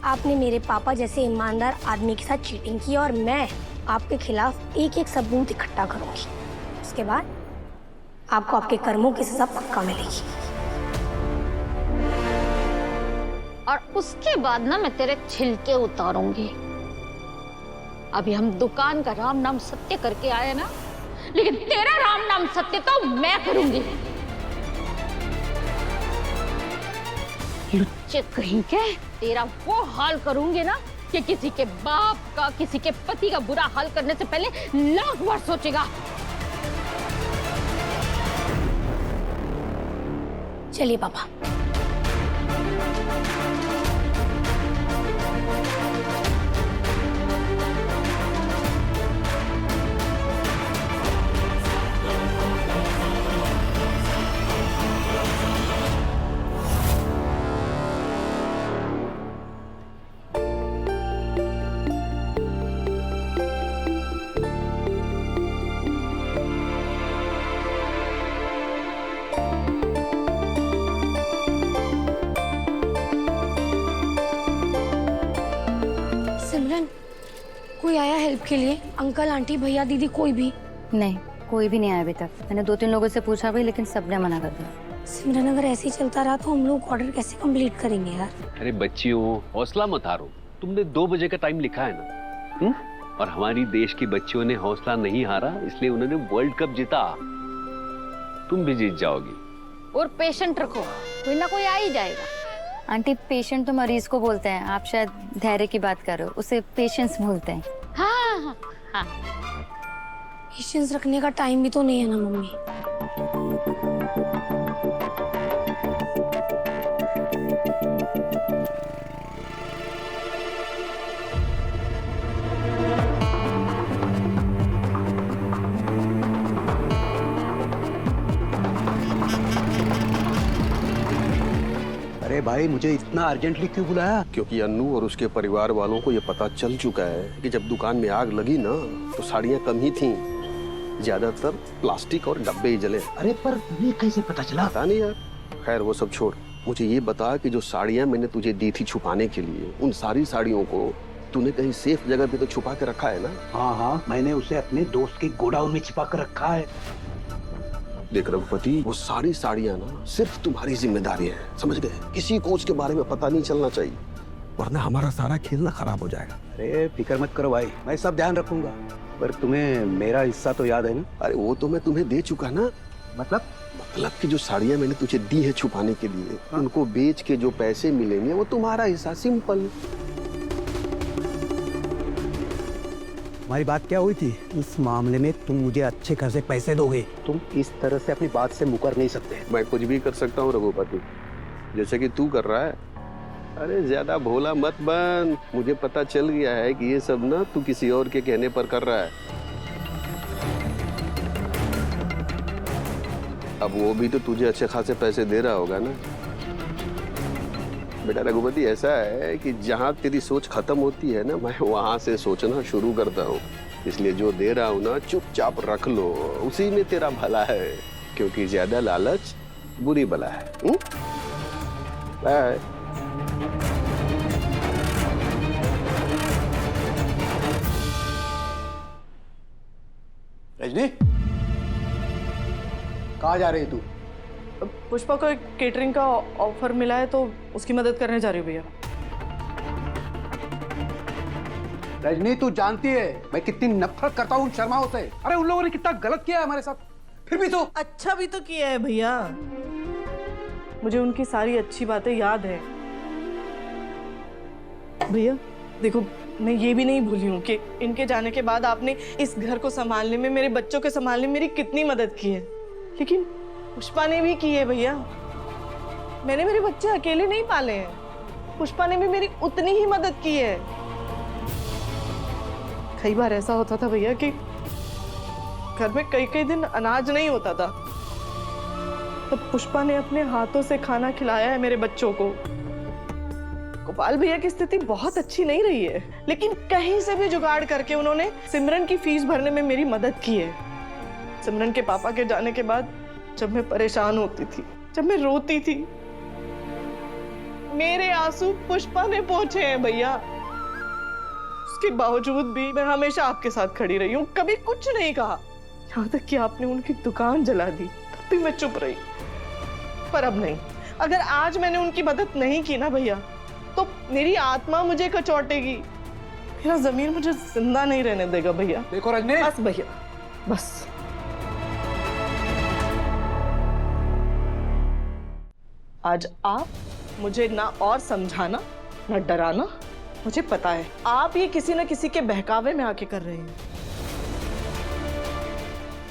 आपने मेरे पापा जैसे ईमानदार आदमी के साथ चीटिंग की और मैं आपके खिलाफ एक एक सबूत इकट्ठा करूंगी। उसके बाद आपको आपके कर्मों की सजा पक्का मिलेगी। और उसके बाद ना मैं तेरे छिलके उतारूंगी। अभी हम दुकान का राम नाम सत्य करके आए ना, लेकिन तेरा राम नाम सत्य तो मैं करूंगी। लुच्चे कहीं के, तेरा वो हाल करूंगी ना कि किसी के बाप का, किसी के पति का बुरा हाल करने से पहले लाख बार सोचेगा। चलिए पापा। सिमरन, कोई आया हेल्प के लिए? अंकल, आंटी, भैया, दीदी, कोई भी? नहीं, कोई भी नहीं आया अभी तक। मैंने 2-3 लोगों से पूछा भी, लेकिन सबने मना कर दिया। सिमरन, अगर ऐसे ही चलता रहा तो हम लोग ऑर्डर कैसे कंप्लीट करेंगे यार? अरे बच्चियों, हौसला मत हारो। तुमने 2 बजे का टाइम लिखा है ना। और हमारी देश की बच्चियों ने हौसला नहीं हारा, इसलिए उन्होंने वर्ल्ड कप जीता। तुम भी जीत जाओगी। और पेशेंट रखो, कोई ना कोई आ ही जाएगा। आंटी, पेशेंट तो मरीज को बोलते हैं, आप शायद धैर्य की बात कर रहे हो, उसे पेशेंस बोलते हैं। हाँ हाँ हाँ। पेशेंस रखने का टाइम भी तो नहीं है ना मम्मी। अरे भाई, मुझे इतना अर्जेंटली क्यों बुलाया? क्योंकि अन्नू और उसके परिवार वालों को ये पता चल चुका है कि जब दुकान में आग लगी ना तो साड़ियाँ कम ही थीं, ज्यादातर प्लास्टिक और डब्बे ही जले। अरे पर ये कैसे पता चला? पता नहीं यार, खैर वो सब छोड़। मुझे ये बता कि जो साड़ियाँ मैंने तुझे दी थी छुपाने के लिए, उन सारी साड़ियों को तूने कहीं सेफ जगह पे तो छुपा के रखा है ना? हाँ, मैंने उसे अपने दोस्त के गोडाउन में छिपा कर रखा है। देख रघुपति, वो सारी साड़ियाँ ना सिर्फ तुम्हारी जिम्मेदारी है, समझ गए? किसी को उसके बारे में पता नहीं चलना चाहिए, वरना हमारा सारा खेल ना खराब हो जाएगा। अरे फिक्र मत करो भाई, मैं सब ध्यान रखूंगा। पर तुम्हें मेरा हिस्सा तो याद है ना? अरे वो तो मैं तुम्हें दे चुका ना। मतलब कि जो साड़ियाँ मैंने तुझे दी है छुपाने के लिए, उनको बेच के जो पैसे मिलेंगे वो तुम्हारा हिस्सा। सिंपल। हमारी बात क्या हुई थी? इस मामले में तुम मुझे अच्छे खासे पैसे दोगे। तुम इस तरह से अपनी बात से मुकर नहीं सकते। मैं कुछ भी कर सकता हूँ रघुपति, जैसे कि तू कर रहा है। अरे ज्यादा भोला मत बन, मुझे पता चल गया है कि ये सब ना तू किसी और के कहने पर कर रहा है। अब वो भी तो तुझे अच्छे खासे पैसे दे रहा होगा ना। बेटा रघुपति, ऐसा है कि जहाँ तेरी सोच खत्म होती है ना, मैं वहां से सोचना शुरू करता हूँ। इसलिए जो दे रहा हूँ ना, चुपचाप रख लो, उसी में तेरा भला है, क्योंकि ज्यादा लालच बुरी बला है। बाय। रजनी, कहाँ जा रही तू? पुष्पा को एक केटरिंग का ऑफर मिला है तो उसकी मदद करने जा रही हूँ भैया। रजनी, तू जानती है मैं कितनी नफरत करता हूँ उन शर्माओं से। अरे उन लोगों ने कितना गलत किया है हमारे साथ, फिर भी तो अच्छा भी तो किया है भैया, मुझे उनकी सारी अच्छी बातें याद है। भैया देखो, मैं ये भी नहीं भूली हूँ कि इनके जाने के बाद आपने इस घर को संभालने में, मेरे बच्चों के संभालने में मेरी कितनी मदद की है। लेकिन पुष्पा ने भी की है भैया। मैंने मेरे बच्चे अकेले नहीं पाले हैं, पुष्पा ने भी मेरी उतनी ही मदद की है। कई बार ऐसा होता था भैया कि घर में कई कई दिन अनाज नहीं होता था, तब पुष्पा ने अपने हाथों से खाना खिलाया है मेरे बच्चों को। गोपाल भैया की स्थिति बहुत अच्छी नहीं रही है, लेकिन कहीं से भी जुगाड़ करके उन्होंने सिमरन की फीस भरने में मेरी मदद की है। सिमरन के पापा के जाने के बाद जब मैं परेशान होती थी, जब मैं रोती थी, मेरे आंसू पुष्पा ने पोंछे हैं भैया। उसके बावजूद भी मैं हमेशा आपके साथ खड़ी रही हूँ, कभी कुछ नहीं कहा। यहाँ तक कि आपने उनकी दुकान जला दी, तब भी मैं चुप रही। पर अब नहीं, अगर आज मैंने उनकी मदद नहीं की ना भैया, तो मेरी आत्मा मुझे कचौटेगी, मेरा ज़मीर मुझे जिंदा नहीं रहने देगा भैया। देखो रजनी, बस भैया, बस। आज आप मुझे ना और समझाना ना डराना, मुझे पता है आप ये किसी न किसी के बहकावे में आके कर रहे हैं,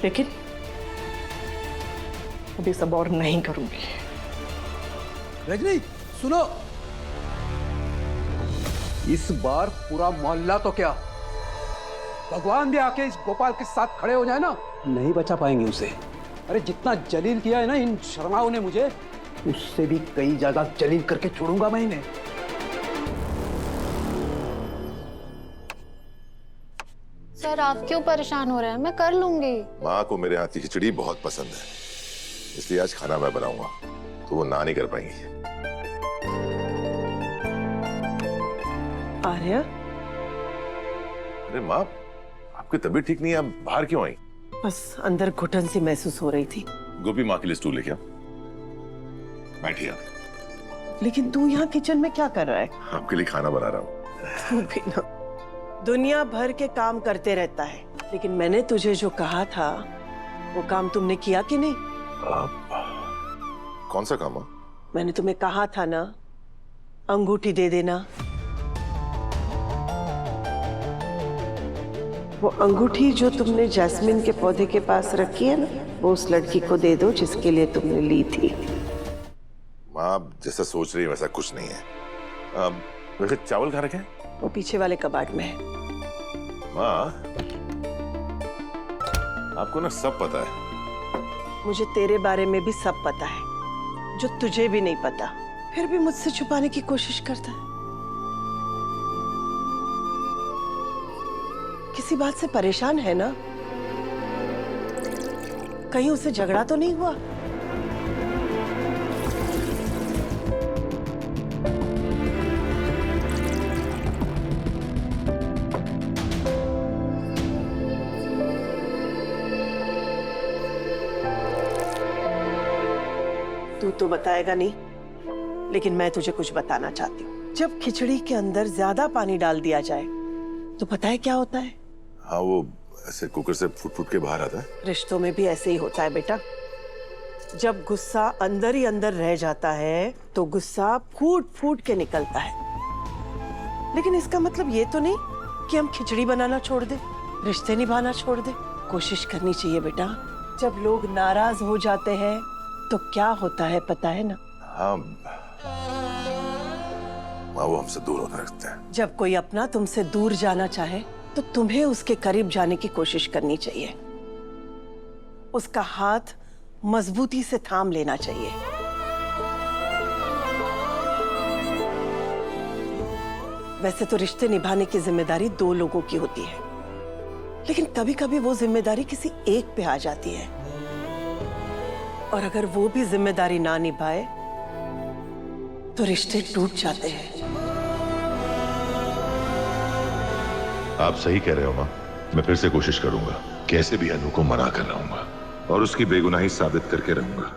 लेकिन अभी सब और नहीं करूंगी। रजनी सुनो, इस बार पूरा मोहल्ला तो क्या, भगवान भी आके इस गोपाल के साथ खड़े हो जाए ना, नहीं बचा पाएंगे उसे। अरे जितना जलील किया है ना इन शर्माओं ने मुझे, उससे भी कई ज्यादा जलील करके छोड़ूंगा मैं इन्हें। सर आप क्यों परेशान हो रहे हैं, मैं कर लूंगी। माँ को मेरे हाथ की खिचड़ी बहुत पसंद है, इसलिए आज खाना मैं बनाऊंगा, तो वो ना नहीं कर पाएंगी। आर्या, अरे माँ, आपकी तबीयत ठीक नहीं है, आप बाहर क्यों आई? बस अंदर घुटन सी महसूस हो रही थी। गोपी, माँ के लिए स्टूल लेके आओ, बैठिए आप। लेकिन तू यहाँ किचन में क्या कर रहा है? आपके लिए खाना बना रहा हूँ। भी ना, दुनिया भर के काम करते रहता है, लेकिन मैंने तुझे जो कहा था वो काम तुमने किया कि नहीं? कौन सा काम? मैंने तुम्हें कहा था ना, अंगूठी दे देना। वो अंगूठी जो तुमने जैस्मिन के पौधे के पास रखी है ना, वो उस लड़की को दे दो जिसके लिए तुमने ली थी। माँ जैसा सोच रही है वैसा कुछ नहीं है। वैसे चावल कहाँ रखे हैं? वो पीछे वाले कबाड़ में है। माँ, आपको ना सब पता है। मुझे तेरे बारे में भी सब पता है, जो तुझे भी नहीं पता, फिर भी मुझसे छुपाने की कोशिश करता है। किसी बात से परेशान है ना? कहीं उसे झगड़ा तो नहीं हुआ? तू तो बताएगा नहीं, लेकिन मैं तुझे कुछ बताना चाहती हूँ। जब खिचड़ी के अंदर ज्यादा पानी डाल दिया जाए तो पता है क्या होता है? हाँ, वो ऐसे कुकर से फूट फूट के बाहर आता है। रिश्तों में भी ऐसे ही होता है बेटा। जब गुस्सा अंदर ही अंदर रह जाता है तो गुस्सा फूट फूट के निकलता है। लेकिन इसका मतलब ये तो नहीं कि हम खिचड़ी बनाना छोड़ दे, रिश्ते निभाना छोड़ दे। कोशिश करनी चाहिए बेटा। जब लोग नाराज हो जाते हैं तो क्या होता है पता है ना? हाँ माँ, वो हमसे दूर होने लगते हैं। जब कोई अपना तुमसे दूर जाना चाहे तो तुम्हें उसके करीब जाने की कोशिश करनी चाहिए। उसका हाथ मजबूती से थाम लेना चाहिए। वैसे तो रिश्ते निभाने की जिम्मेदारी दो लोगों की होती है, लेकिन कभी कभी वो जिम्मेदारी किसी एक पे आ जाती है, और अगर वो भी जिम्मेदारी ना निभाए तो रिश्ते टूट जाते हैं। आप सही कह रहे हो माँ, मैं फिर से कोशिश करूंगा, कैसे भी अनु को मना कर रहूंगा और उसकी बेगुनाही साबित करके रहूंगा।